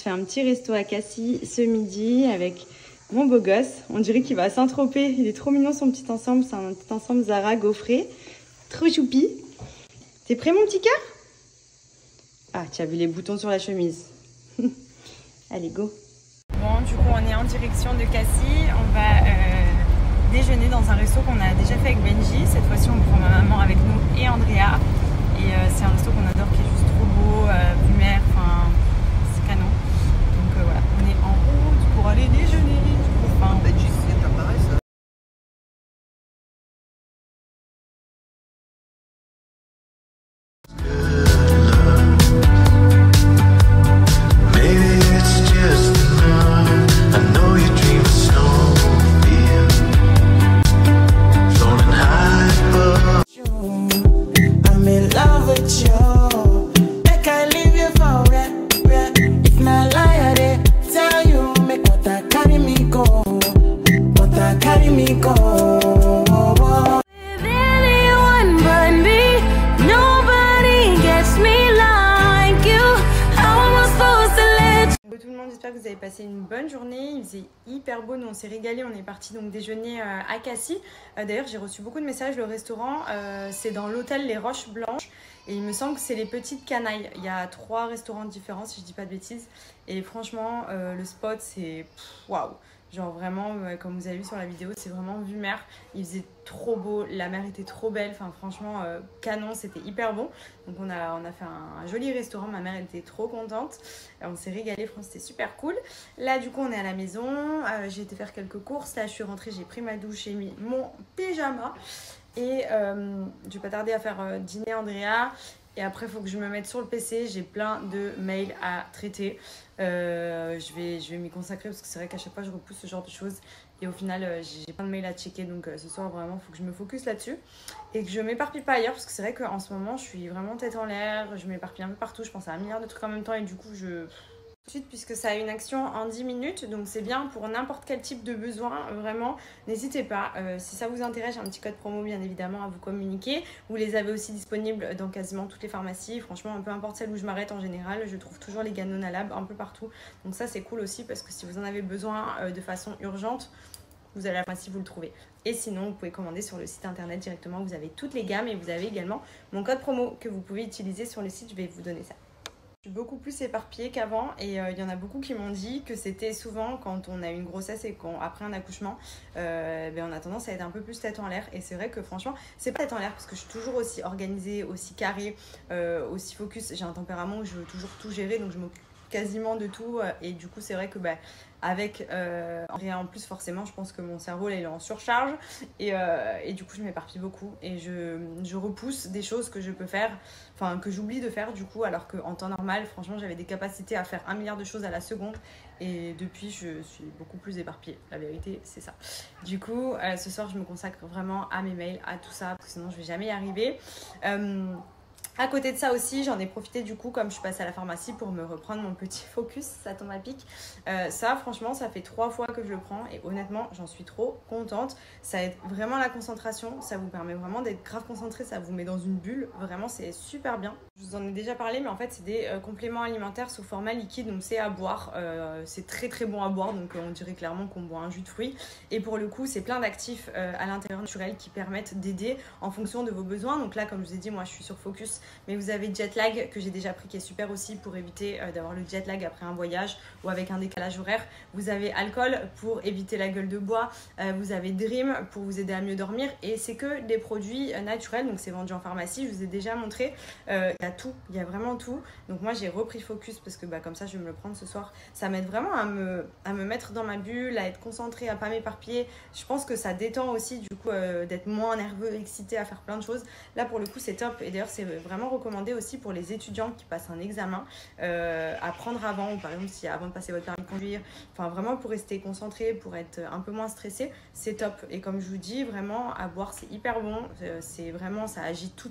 fait un petit resto à Cassis ce midi avec mon beau gosse. On dirait qu'il va à Saint-Tropez. Il est trop mignon son petit ensemble. C'est un petit ensemble Zara gaufré. Trop choupi. T'es prêt mon petit cœur? Ah, tu as vu les boutons sur la chemise. Allez, go. Bon, du coup, on est en direction de Cassis. On va déjeuner dans un resto qu'on a déjà fait avec Benji. Cette fois-ci, on prend ma maman avec nous et Andrea. Et c'est un resto qu'on adore qui est juste trop beau, vue mer, enfin, c'est canon. Donc voilà, on est en route pour aller déjeuner. Enfin, Benji, c'est t'apparaît ça? J'espère que vous avez passé une bonne journée. Il faisait hyper beau, nous on s'est régalé. On est parti donc déjeuner à Cassis. D'ailleurs j'ai reçu beaucoup de messages. Le restaurant c'est dans l'hôtel Les Roches Blanches et il me semble que c'est les Petites Canailles. Il y a 3 restaurants différents si je dis pas de bêtises. Et franchement le spot c'est waouh. Genre vraiment, comme vous avez vu sur la vidéo, c'est vraiment vue mer. Il faisait trop beau, la mer était trop belle. Enfin franchement, canon, c'était hyper bon. Donc on a fait un joli restaurant, ma mère elle était trop contente. On s'est régalé, franchement c'était super cool. Là du coup on est à la maison, j'ai été faire quelques courses. Là je suis rentrée, j'ai pris ma douche, j'ai mis mon pyjama. Et je vais pas tarder à faire dîner Andrea. Et après, il faut que je me mette sur le PC. J'ai plein de mails à traiter. Je vais m'y consacrer parce que c'est vrai qu'à chaque fois, je repousse ce genre de choses. Et au final, j'ai plein de mails à checker. Donc ce soir, vraiment, il faut que je me focus là-dessus. Et que je m'éparpille pas ailleurs. Parce que c'est vrai qu'en ce moment, je suis vraiment tête en l'air. Je m'éparpille un peu partout. Je pense à un milliard de trucs en même temps. Et du coup, puisque ça a une action en 10 minutes, donc c'est bien pour n'importe quel type de besoin, vraiment, n'hésitez pas. Si ça vous intéresse, j'ai un petit code promo bien évidemment à vous communiquer. Vous les avez aussi disponibles dans quasiment toutes les pharmacies. Franchement, peu importe celle où je m'arrête en général, je trouve toujours les Ganona Lab un peu partout. Donc ça c'est cool aussi parce que si vous en avez besoin de façon urgente, vous allez à la pharmacie, vous le trouvez. Et sinon, vous pouvez commander sur le site internet directement. Vous avez toutes les gammes et vous avez également mon code promo que vous pouvez utiliser sur le site. Je vais vous donner ça. Je suis beaucoup plus éparpillée qu'avant et il y en a beaucoup qui m'ont dit que c'était souvent quand on a une grossesse et qu'après un accouchement, on a tendance à être un peu plus tête en l'air. Et c'est vrai que franchement, c'est pas tête en l'air parce que je suis toujours aussi organisée, aussi carrée, aussi focus. J'ai un tempérament où je veux toujours tout gérer, donc je m'occupe quasiment de tout. Et du coup, c'est vrai que avec en plus forcément je pense que mon cerveau là, il est en surcharge et du coup je m'éparpille beaucoup et je repousse des choses que je peux faire, enfin que j'oublie de faire du coup, alors qu'en temps normal franchement j'avais des capacités à faire 1 milliard de choses à la seconde et depuis je suis beaucoup plus éparpillée, la vérité c'est ça. Du coup ce soir je me consacre vraiment à mes mails, à tout ça parce que sinon je vais jamais y arriver. À côté de ça aussi, j'en ai profité du coup comme je suis passée à la pharmacie pour me reprendre mon petit focus, ça tombe à pic. Ça franchement, ça fait 3 fois que je le prends et honnêtement, j'en suis trop contente. Ça aide vraiment la concentration, ça vous permet vraiment d'être grave concentré, ça vous met dans une bulle. Vraiment, c'est super bien. Je vous en ai déjà parlé, mais en fait, c'est des compléments alimentaires sous format liquide, donc c'est à boire. C'est très très bon à boire, donc on dirait clairement qu'on boit un jus de fruits. Et pour le coup, c'est plein d'actifs à l'intérieur naturels qui permettent d'aider en fonction de vos besoins. Donc là, comme je vous ai dit, moi je suis sur focus. Mais vous avez jet lag que j'ai déjà pris qui est super aussi pour éviter d'avoir le jet lag après un voyage ou avec un décalage horaire. Vous avez alcool pour éviter la gueule de bois. Vous avez Dream pour vous aider à mieux dormir. Et c'est que des produits naturels, donc c'est vendu en pharmacie. Je vous ai déjà montré. Il y a tout, il y a vraiment tout. Donc moi j'ai repris focus parce que comme ça je vais me le prendre ce soir. Ça m'aide vraiment à me mettre dans ma bulle, à être concentrée, à pas m'éparpiller. Je pense que ça détend aussi du coup d'être moins nerveux, excité à faire plein de choses. Là pour le coup c'est top et d'ailleurs c'est vraiment recommandé aussi pour les étudiants qui passent un examen à prendre avant, ou par exemple si avant de passer votre permis de conduire, enfin vraiment pour rester concentré, pour être un peu moins stressé, c'est top. Et comme je vous dis, vraiment à boire c'est hyper bon, c'est vraiment, ça agit tout